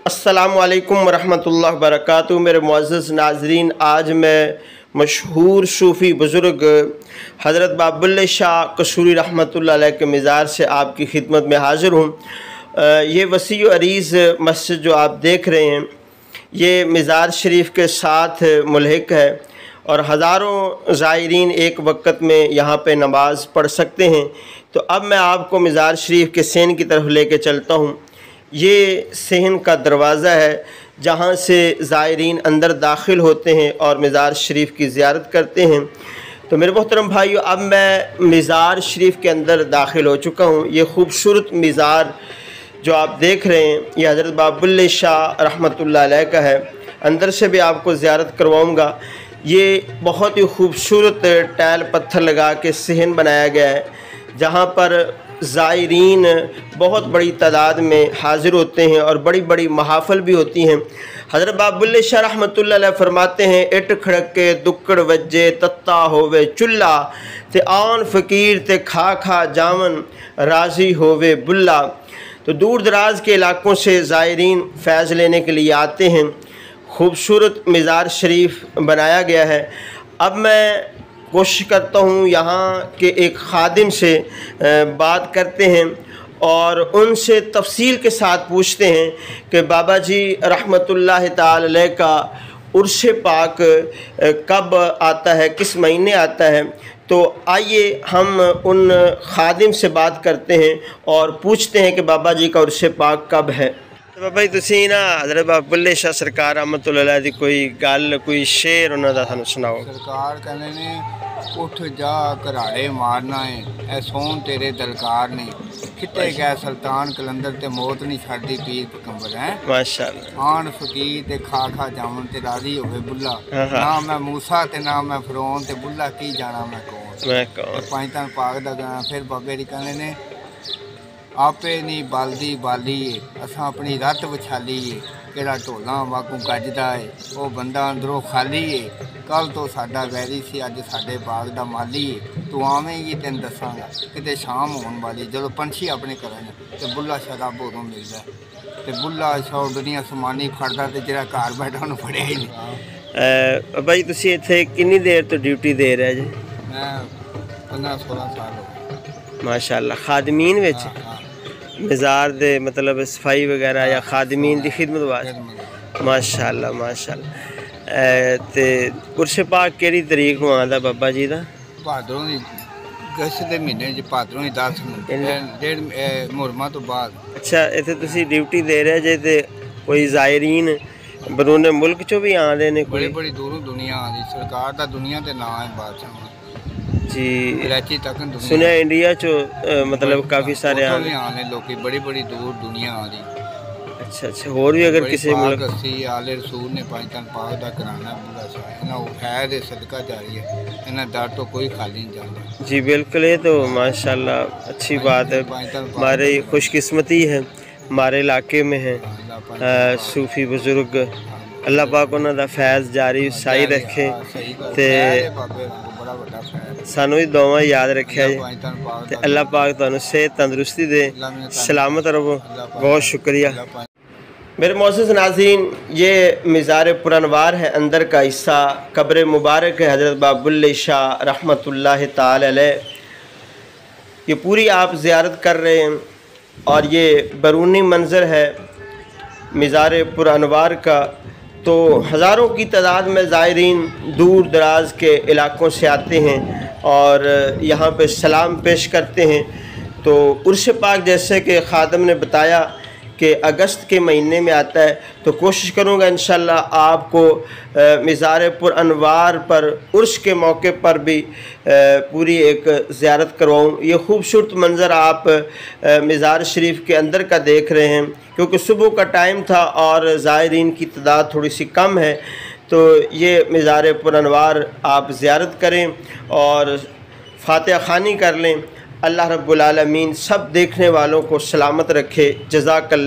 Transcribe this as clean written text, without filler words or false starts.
अस्सलामुअलैकुम वरहमतुल्लाहि वबरकातुहू। मेरे मुअज़्ज़ज़ नाज़रीन, आज मैं मशहूर सूफ़ी बुज़ुर्ग हज़रत बाबुल्ले शाह कसूरी रहमतुल्लाह अलैह के मज़ार से आपकी खिदमत में हाज़िर हूँ। ये वसी व अरीज़ मस्जिद जो आप देख रहे हैं, ये मज़ार शरीफ के साथ मुल्हिक है और हज़ारों ज़ायरीन एक वक़्त में यहाँ पे नमाज़ पढ़ सकते हैं। तो अब मैं आपको मज़ार शरीफ के सेन की तरफ लेके चलता हूँ। ये सेहन का दरवाज़ा है जहाँ से ज़ायरीन अंदर दाखिल होते हैं और मज़ार शरीफ की ज़ियारत करते हैं। तो मेरे मोहतरम भाइयों, अब मैं मज़ार शरीफ के अंदर दाखिल हो चुका हूँ। ये ख़ूबसूरत मज़ार जो आप देख रहे हैं, ये हज़रत बाबुल्ले शाह रहमतुल्लाह अलैह का है। अंदर से भी आपको ज़ियारत करवाऊँगा। ये बहुत ही खूबसूरत टाइल पत्थर लगा के सेहन बनाया गया है, जहाँ पर ज़ायरीन बहुत बड़ी तादाद में हाज़िर होते हैं और बड़ी बड़ी महाफ़िल भी होती हैं। हज़रत बाबुल्ले शाह रहमतुल्लाह अलैह फरमाते हैं, इट खड़के दुक्कड़ वज्जे तत्ता होवे चुल्ला ते आन फ़कीर ते खा खा जावन राज़ी होवे बुल्ला। तो दूर दराज के इलाक़ों से ज़ायरीन फ़ैज़ लेने के लिए आते हैं। खूबसूरत मज़ार शरीफ बनाया गया है। अब मैं कोशिश करता हूँ यहाँ के एक खादिम से बात करते हैं और उनसे तफसील के साथ पूछते हैं कि बाबा जी रहमतुल्लाह ताला अलैह का उर्स पाक कब आता है, किस महीने आता है। तो आइए हम उन खादिम से बात करते हैं और पूछते हैं कि बाबा जी का उर्स पाक कब है। तो बाबा जी तुसी ना हज़रत बाबुल्ले शाह सरकार रहमतुल्लाह अलैह दी कोई गल, कोई शेर उन्हां दा सानूं सुनाओ। सरकार कहने ने उठ जा घराड़े मारना है, ऐ सोन तेरे दलकार ने, किते गए सुल्तान कलंदर ते मौत नहीं छाड़ी पीर पैगंबर है। माशाअल्लाह। आन फकीर ते खा खा जावन ते राजी होवे बुल्ला। ना मैं मूसा ते ना मैं फिरौन ते बुल्ला की जाना मैं कौन। पाकिस्तान पाक दा गाना। फिर बाबे दी कहने ने आपे नहीं बालदी बाली असां अपनी रत विछाली है, केड़ा ढोलां वागू गजदा है वो बंदा अंदरों खाली है। कल तो साडा वैरी सी अज साडे बाग दा माली है, तू आवेंगी तेन दसांगा किते शाम होने वाली जदों पंछी अपने करन ते बुल्ला शराब उदों मिलदा ते बुल्ला सौ दुनिया समानी फड़दा ते जेड़ा घर बैठा उन्हें फड़िया ही नहीं। भाई तुसी इत्थे कितनी देर तो ड्यूटी दे रहे जी? मैं 15-16 साल हो गए। माशाअल्लाह। खादमीन विच मज़ार दे मतलब सफाई वगैरह या खादमीन दी खिदमत वास्ते? माशाअल्लाह माशाअल्लाह। ते उर्स पाक केड़ी तरीक नूं आंदा बाबा जी दा? भादरों दी अगस्त दे महीने च, भादरों दी 10 नूं, डेढ़ मुहर्रमां तो बाद। अच्छा, इत्थे तुसी ड्यूटी दे रहे जे ते कोई ज़ायरीन बरूने मुल्क चों भी आंदे ने? बड़ी बड़ी दूरों दुनिया आंदी। सरकार दा दुनिया ते नाम है बादशाह जी। कराची तक सुनिया इंडिया चो मतलब काफ़ी सारे आने लोग, बड़ी बड़ी दूर दुनिया आ रही। अच्छा अच्छा। और भी अगर किसी मुल्क आले रसूल ने पाकिस्तान पाक दा कराना बुला सा है दे सदका जारी है, इन्हें दर तो कोई खाली नहीं जाता। जी बिल्कुल। ये तो माशाल्लाह अच्छी बात है, हमारी खुशकिस्मती है हमारे इलाके में है सूफ़ी बुज़ुर्ग। अल्लाह पाक उन्हां दा फैज़ जारी साई रखे ते सानू ही दुआवां याद रखे ते अल्लाह पाक तुहानू सेहत तंदरुस्ती दे, सलामत रहो। बहुत शुक्रिया। मेरे मोअज़्ज़ज़ नाज़रीन, ये मज़ार पुरअनवार है, अंदर का हिस्सा कब्र मुबारक है हज़रत बाबुल्ले शाह रहमतुल्लाह ताला अलैह। ये पूरी आप ज़ियारत कर रहे हैं और ये बैरूनी मंज़र है मज़ार पुरअनवार का। तो हज़ारों की तादाद में ज़ायरीन दूर दराज के इलाक़ों से आते हैं और यहाँ पे सलाम पेश करते हैं। तो उर्स पाक जैसे कि ख़ादम ने बताया कि अगस्त के महीने में आता है, तो कोशिश करूँगा इंशाअल्लाह आपको मज़ार पुरअनवार पर उर्स के मौके पर भी पूरी एक ज़ियारत करवाऊँ। ये खूबसूरत मंज़र आप मज़ार शरीफ के अंदर का देख रहे हैं, क्योंकि सुबह का टाइम था और ज़ायरीन की तादाद थोड़ी सी कम है। तो ये मज़ार पुरअनवार आप ज़ियारत करें और फ़ातिहा ख़ानी कर लें। अल्लाह रब्बुल आलमीन सब देखने वालों को सलामत रखे। जज़ाकल्लाह।